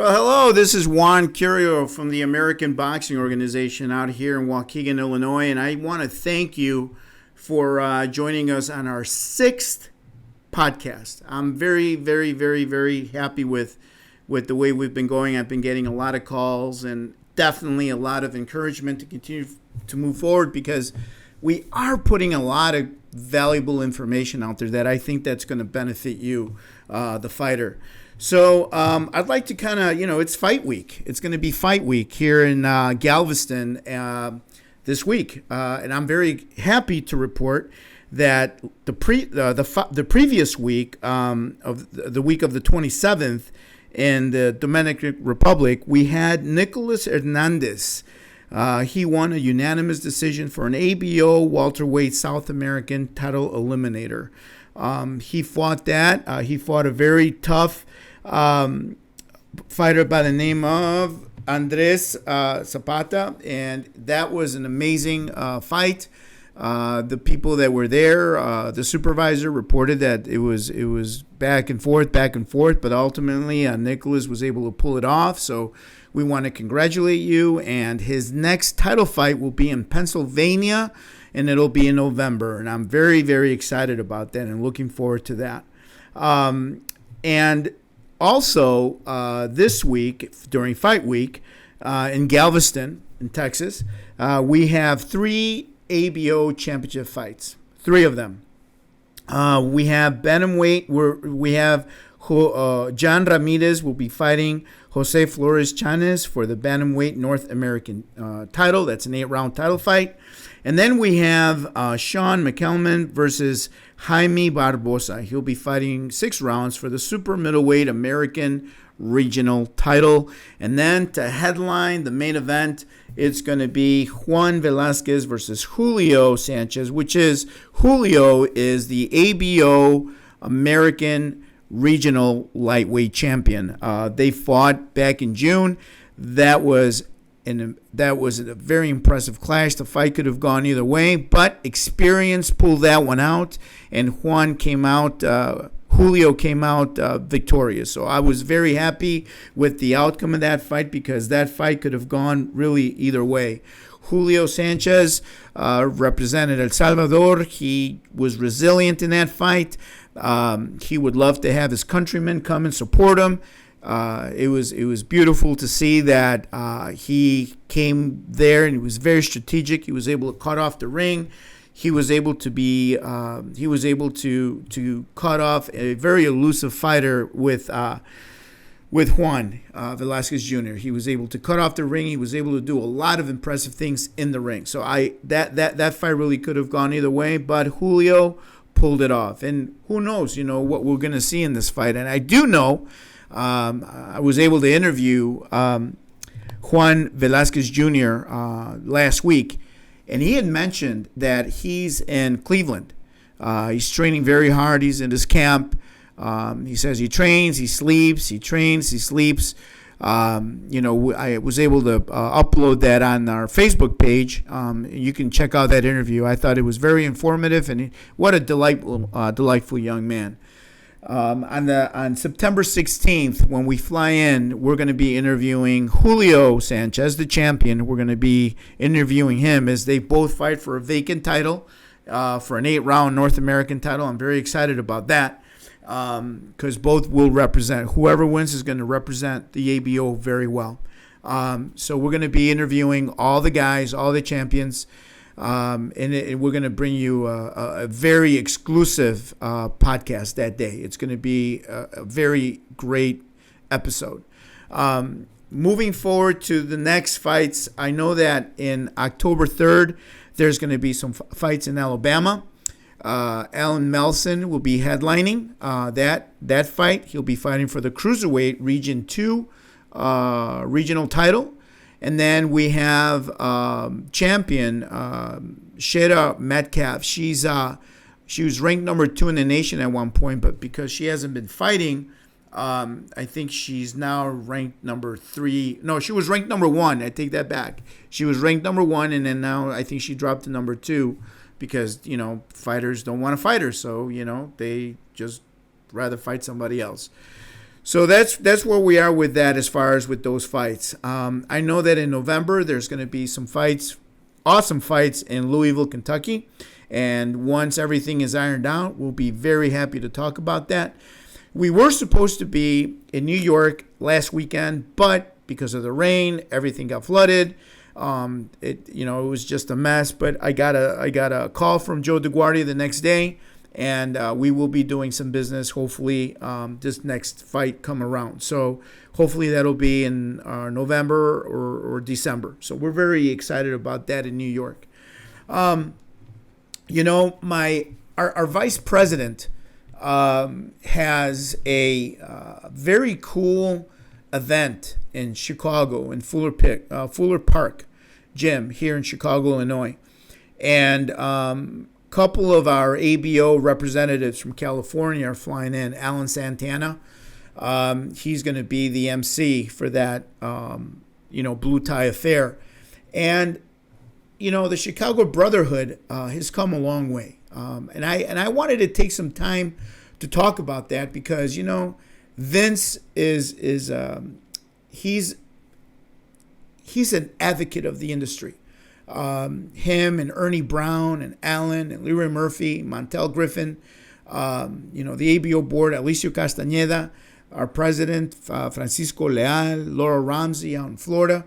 Well, hello. This is Juan Curio from the American Boxing Organization out here in Waukegan, Illinois, and I want to thank you for joining us on our sixth podcast. I'm very, very, very, very happy with the way we've been going. I've been getting a lot of calls and definitely a lot of encouragement to continue to move forward because we are putting a lot of valuable information out there that I think that's going to benefit you, the fighter. So I'd like to kind of, it's fight week. It's going to be fight week here in Galveston this week. And I'm very happy to report that the previous week of the week of the 27th in the Dominican Republic, we had Nicholas Hernandez. He won a unanimous decision for an ABO welterweight South American title eliminator. He fought that. He fought a very tough fighter by the name of Andres Zapata, and that was an amazing fight. The people that were there, the supervisor reported that it was back and forth, but ultimately Nicholas was able to pull it off. So we want to congratulate you, and his next title fight will be in Pennsylvania, and it'll be in November. And I'm very, very excited about that and looking forward to that. And also, this week, during Fight Week, in Galveston, in Texas, we have 3 ABO championship fights. 3 of them. We have bantamweight, we have John Ramirez will be fighting Jose Flores Chanes for the bantamweight North American title. That's an 8-round title fight. And then we have Sean McElman versus Jaime Barbosa. He'll be fighting 6 rounds for the super middleweight American regional title. And then to headline the main event, it's going to be Juan Velasquez versus Julio Sanchez, Julio is the ABO American regional lightweight champion. They fought back in June. That was a very impressive clash. The fight could have gone either way, but experience pulled that one out, and Julio came out victorious. So I was very happy with the outcome of that fight because that fight could have gone really either way. Julio Sanchez represented El Salvador. He was resilient in that fight. He would love to have his countrymen come and support him. It was beautiful to see that he came there and he was very strategic. He was able to cut off the ring. He was able to cut off a very elusive fighter with Juan Velasquez Jr. He was able to cut off the ring. He was able to do a lot of impressive things in the ring. So that fight really could have gone either way, but Julio pulled it off. And who knows, what we're going to see in this fight. And I do know. I was able to interview Juan Velasquez Jr. Last week, and he had mentioned that he's in Cleveland. He's training very hard. He's in his camp. He says he trains, he sleeps, he trains, he sleeps. I was able to upload that on our Facebook page. You can check out that interview. I thought it was very informative, and what a delightful young man. On September 16th, when we fly in, we're going to be interviewing Julio Sanchez, the champion. We're going to be interviewing him as they both fight for a vacant title, for an 8-round North American title. I'm very excited about that because both will represent. Whoever wins is going to represent the ABO very well. So we're going to be interviewing all the guys, all the champions. And we're going to bring you a very exclusive podcast that day. It's going to be a very great episode. Moving forward to the next fights, I know that in October 3rd, there's going to be some fights in Alabama. Alan Melson will be headlining that fight. He'll be fighting for the Cruiserweight Region 2 regional title. And then we have champion Shayda Metcalf. She was ranked number 2 in the nation at one point, but because she hasn't been fighting, I think she's now ranked number 3. No, she was ranked number 1. I take that back. She was ranked number 1, and then now I think she dropped to number 2 because, fighters don't want to fight her. So, they just rather fight somebody else. So that's where we are with that as far as with those fights. I know that in November there's going to be some fights, awesome fights in Louisville, Kentucky. And once everything is ironed out, we'll be very happy to talk about that. We were supposed to be in New York last weekend, but because of the rain, everything got flooded. It was just a mess. But I got a call from Joe DeGuardia the next day, and we will be doing some business. Hopefully, this next fight come around. So hopefully that'll be in November or December. So we're very excited about that in New York. Our vice president has a very cool event in Chicago in Fuller Park Gym here in Chicago, Illinois, and couple of our ABO representatives from California are flying in. Alan Santana, he's going to be the MC for that, blue tie affair, and the Chicago Brotherhood has come a long way. And I wanted to take some time to talk about that because Vince is he's an advocate of the industry. Him and Ernie Brown and Alan and Leroy Murphy, Montel Griffin, the ABO board, Alicio Castañeda, our president Francisco Leal, Laura Ramsey out in Florida.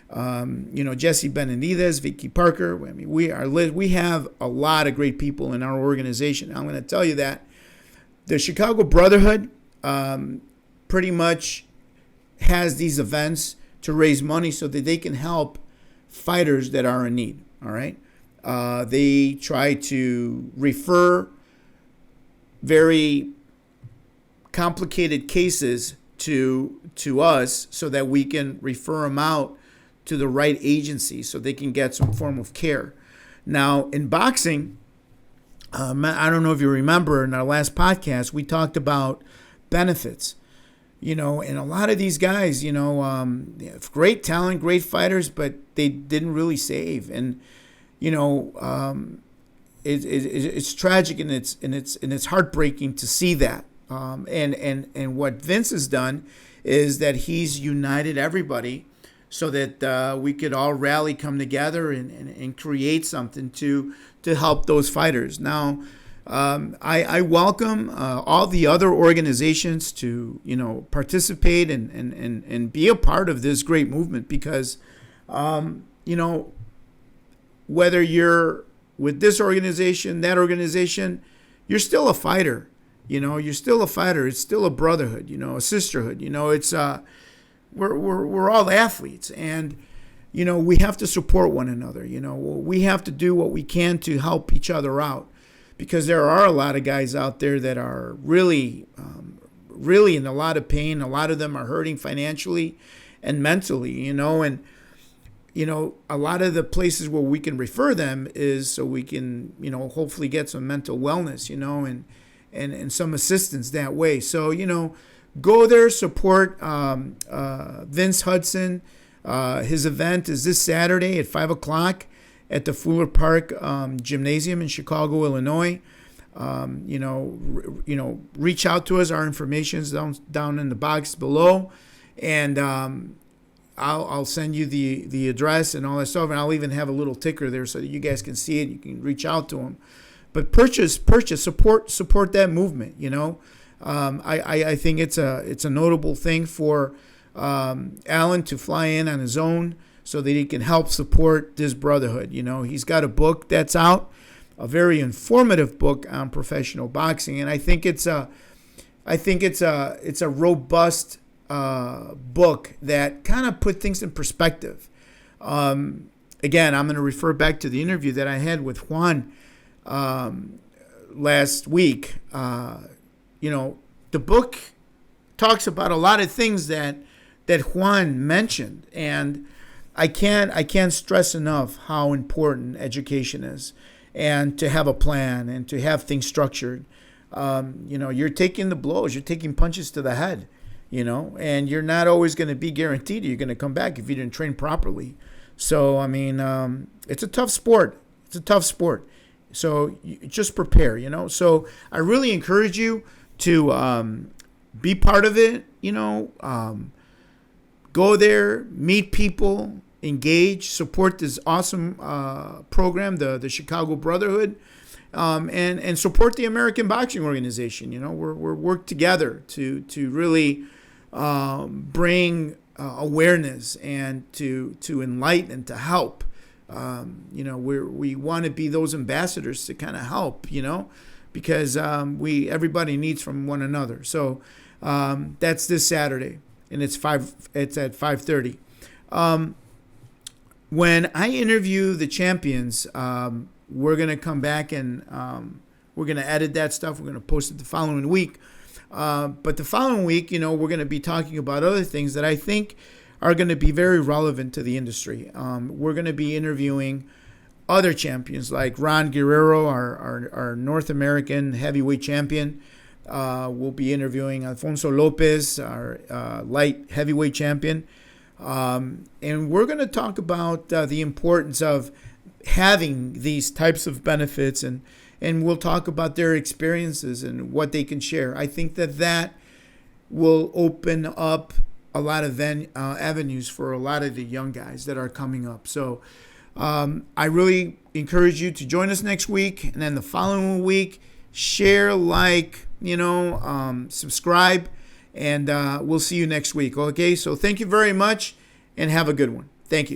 Jesse Benavidez, Vicky Parker. I mean, we have a lot of great people in our organization. I'm going to tell you that the Chicago Brotherhood pretty much has these events to raise money so that they can help fighters that are in need. All right, they try to refer very complicated cases to us so that we can refer them out to the right agency so they can get some form of care. Now, in boxing, I don't know if you remember in our last podcast, we talked about benefits, and a lot of these guys, great talent, great fighters, but they didn't really save. And, it's tragic and it's heartbreaking to see that. And what Vince has done is that he's united everybody so that we could all rally, come together, and create something to help those fighters. Now, I welcome all the other organizations to participate and be a part of this great movement because whether you're with this organization, that organization, you're still a fighter. You're still a fighter. It's still a brotherhood. A sisterhood. It's we're all athletes, and we have to support one another. We have to do what we can to help each other out, because there are a lot of guys out there that are really in a lot of pain. A lot of them are hurting financially and mentally. And a lot of the places where we can refer them is so we can hopefully get some mental wellness. And some assistance that way. So go there, support Vince Hudson. His event is this Saturday at 5:00 at the Fuller Park Gymnasium in Chicago, Illinois. Reach out to us. Our information is down in the box below, and I'll send you the address and all that stuff, and I'll even have a little ticker there so that you guys can see it. You can reach out to them, but purchase, support that movement. I think it's a notable thing for Alan to fly in on his own so that he can help support this brotherhood. He's got a book that's out, a very informative book on professional boxing, and I think it's a robust book that kind of put things in perspective. Again, I'm going to refer back to the interview that I had with Juan last week. The book talks about a lot of things that Juan mentioned, and I can't stress enough how important education is, and to have a plan and to have things structured. You're taking the blows, you're taking punches to the head, and you're not always going to be guaranteed you're going to come back if you didn't train properly. So, it's a tough sport. So you just prepare, So I really encourage you to be part of it. Go there, meet people, engage, support this awesome program, the Chicago Brotherhood, and support the American Boxing Organization. We're work together to really bring awareness and to enlighten and to help. We want to be those ambassadors to kind of help. Because everybody needs from one another. So that's this Saturday, and it's at 5:30. When I interview the champions, we're gonna come back and we're gonna edit that stuff. We're gonna post it the following week. But the following week, we're gonna be talking about other things that I think are gonna be very relevant to the industry. We're gonna be interviewing other champions like Ron Guerrero, our North American heavyweight champion. We'll be interviewing Alfonso Lopez, our light heavyweight champion. And we're going to talk about the importance of having these types of benefits, and we'll talk about their experiences and what they can share. I think that will open up a lot of avenues for a lot of the young guys that are coming up. So I really encourage you to join us next week, and then the following week, share, subscribe, and we'll see you next week. Okay, so thank you very much, and have a good one. Thank you.